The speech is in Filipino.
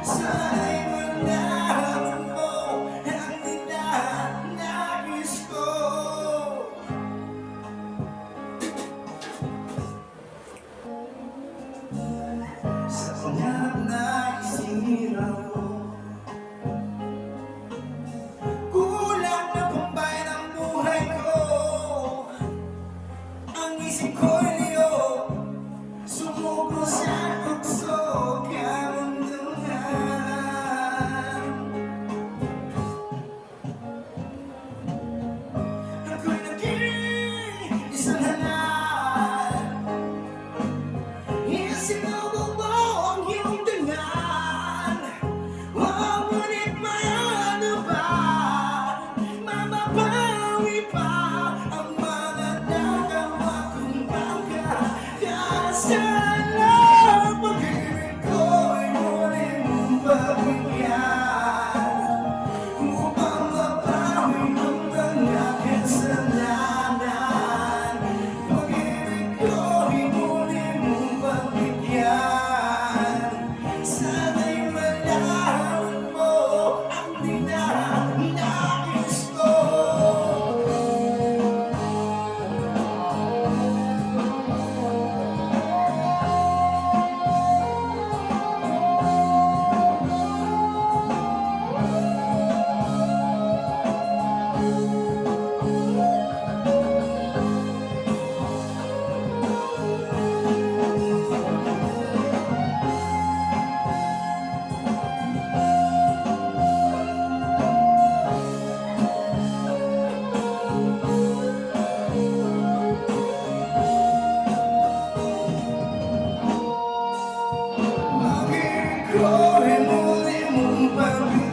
Sana'y malaman mo ang ninanais ko. Sa pangarap na isinilang ko, kulang na pambay ng buhay ko. Ang isip ko'y liyo, sumuko sa tukso karamdaman. Ako'y naging isang hangal, isinubok mo ang iyong dangal. Ngunit paano ba mababawi pa ang mga nagawa kong pagkakasala? Pag-ibig ko'y muli mong pagbigyan upang mabawi ang mga kasalanan. Pag-ibig ko'y muli mong pagbigyan. Sana'y malaman mo ang ninanais ko. Pag-ibig ko'y muli mong pagbigyan.